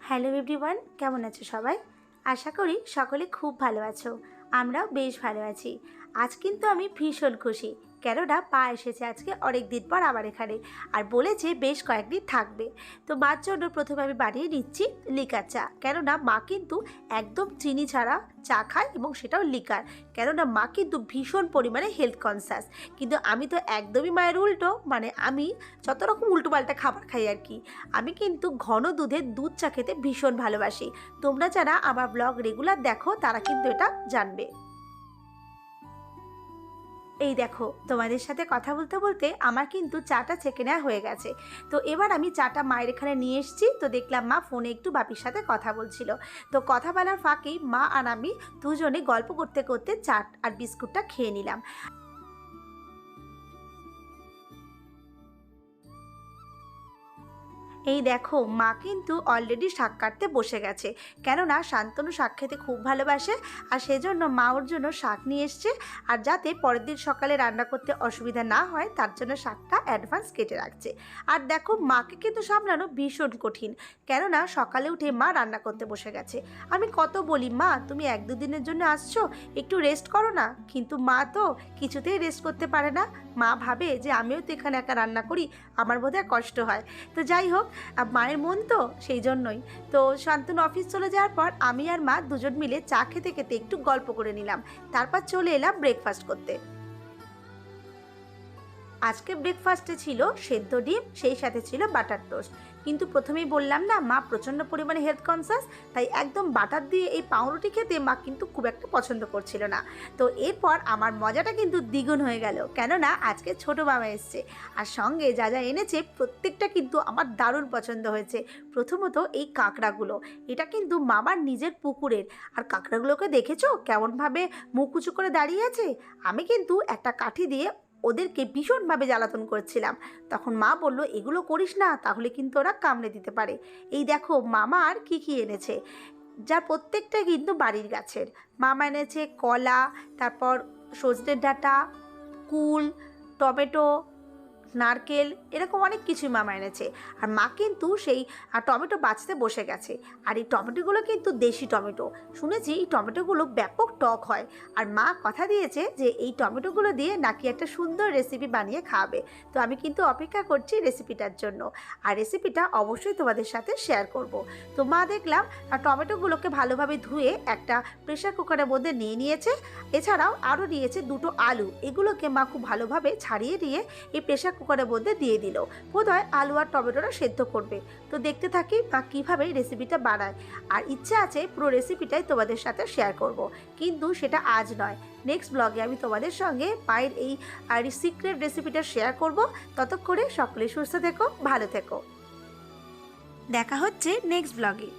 Hello everyone, কেমন আছো সবাই? আশা করি সকলে খুব ভালো আছো। আমরাও বেশ ভালো আছি। আজ কিন্তু আমি ভীষণ খুশি, কেননা পা এসেছে আজকে অনেক দিন পর আবার এখানে, আর বলেছে বেশ কয়েকদিন থাকবে। তো মার জন্য প্রথমে আমি বানিয়ে নিচ্ছি লিকার চা, কেননা মা কিন্তু একদম চিনি ছাড়া চা খায়, এবং সেটাও লিকার। কেননা মা কিন্তু ভীষণ পরিমাণে হেলথ কনসাস, কিন্তু আমি তো একদমই মায়ের উল্টো, মানে আমি যত রকম উল্টোপাল্টা খাবার খাই আর কি। আমি কিন্তু ঘন দুধের দুধ চা খেতে ভীষণ ভালোবাসি। তোমরা যারা আমার ব্লগ রেগুলার দেখো তারা কিন্তু এটা জানবে। এই দেখো, তোমাদের সাথে কথা বলতে বলতে আমার কিন্তু চাটা ছেঁকে নেওয়া হয়ে গেছে। তো এবার আমি চাটা মায়ের এখানে নিয়ে এসেছি। তো দেখলাম মা ফোনে একটু বাপির সাথে কথা বলছিল। তো কথা বলার ফাঁকেই মা আর আমি দুজনে গল্প করতে করতে চাট আর বিস্কুটটা খেয়ে নিলাম। এই দেখো, মা কিন্তু অলরেডি শাক কাটতে বসে গেছে, কেননা শান্তনু শাক খেতে খুব ভালোবাসে, আর সেজন্য মা ওর জন্য শাক নিয়ে এসছে। আর যাতে পরের দিন সকালে রান্না করতে অসুবিধা না হয় তার জন্য শাকটা অ্যাডভান্স কেটে রাখছে। আর দেখো, মাকে কিন্তু সামলানো ভীষণ কঠিন, কেননা সকালে উঠে মা রান্না করতে বসে গেছে। আমি কত বলি, মা তুমি এক দুদিনের জন্য আসছো, একটু রেস্ট করো না, কিন্তু মা তো কিছুতেই রেস্ট করতে পারে না। মা ভাবে যে আমিও তো এখানে একা রান্না করি, আমার বোধহয় কষ্ট হয়। তো যাই হোক, মায়ের মন তো সেই জন্যই। তো শান্তনু অফিস চলে যাওয়ার পর আমি আর মা দুজন মিলে চা খেতে খেতে একটু গল্প করে নিলাম। তারপর চলে এলাম ব্রেকফাস্ট করতে। আজকে ব্রেকফাস্টে ছিল সেদ্ধ ডিম, সেই সাথে ছিল বাটার টোস্ট। কিন্তু প্রথমেই বললাম না, মা প্রচণ্ড পরিমাণে হেলথ কনসাস, তাই একদম বাটার দিয়ে এই পাউরুটি খেতে মা কিন্তু খুব একটা পছন্দ করছিল না। তো এরপর আমার মজাটা কিন্তু দ্বিগুণ হয়ে গেল, কেননা আজকে ছোটো মামা এসছে, আর সঙ্গে যা যা এনেছে প্রত্যেকটা কিন্তু আমার দারুণ পছন্দ হয়েছে। প্রথমত এই কাঁকড়াগুলো, এটা কিন্তু মামার নিজের পুকুরের। আর কাঁকড়াগুলোকে দেখেছো কেমনভাবে মুখ উঁচু করে দাঁড়িয়ে আছে? আমি কিন্তু একটা কাঠি দিয়ে ওদেরকে ভীষণভাবে জ্বালাতন করছিলাম। তখন মা বলল, এগুলো করিস না, তাহলে কিন্তু ওরা কামড়ে দিতে পারে। এই দেখো মামা আর কী কী এনেছে, যা প্রত্যেকটা কিন্তু বাড়ির গাছের। মামা এনেছে কলা, তারপর সজনের ডাঁটা, কুল, টমেটো, নারকেল, এরকম অনেক কিছুই মামা এনেছে। আর মা কিন্তু সেই টমেটো বাছতে বসে গেছে। আর এই টমেটোগুলো কিন্তু দেশি টমেটো। শুনেছি এই টমেটোগুলো ব্যাপক টক হয়। আর মা কথা দিয়েছে যে এই টমেটোগুলো দিয়ে নাকি একটা সুন্দর রেসিপি বানিয়ে খাওয়াবে। তো আমি কিন্তু অপেক্ষা করছি রেসিপিটার জন্য, আর রেসিপিটা অবশ্যই তোমাদের সাথে শেয়ার করব। তো মা দেখলাম টমেটোগুলোকে ভালোভাবে ধুয়ে একটা প্রেশার কুকারের মধ্যে নিয়ে নিয়েছে। এছাড়াও আরও নিয়েছে দুটো আলু, এগুলোকে মা খুব ভালোভাবে ছাড়িয়ে দিয়ে এই প্রেশার কুকারের মধ্যে দিয়ে দিল। বোধহয় আলু আর টমেটোটা সেদ্ধ করবে। তো দেখতে থাকি মা কীভাবে রেসিপিটা বানায়। আর ইচ্ছা আছে পুরো রেসিপিটাই তোমাদের সাথে শেয়ার করব, কিন্তু সেটা আজ নয়, নেক্সট ব্লগে আমি তোমাদের সঙ্গে মায়ের এই সিক্রেট রেসিপিটা শেয়ার করব। ততক্ষণে সকলে সুস্থ থেকো, ভালো থেকো। দেখা হচ্ছে নেক্সট ব্লগে।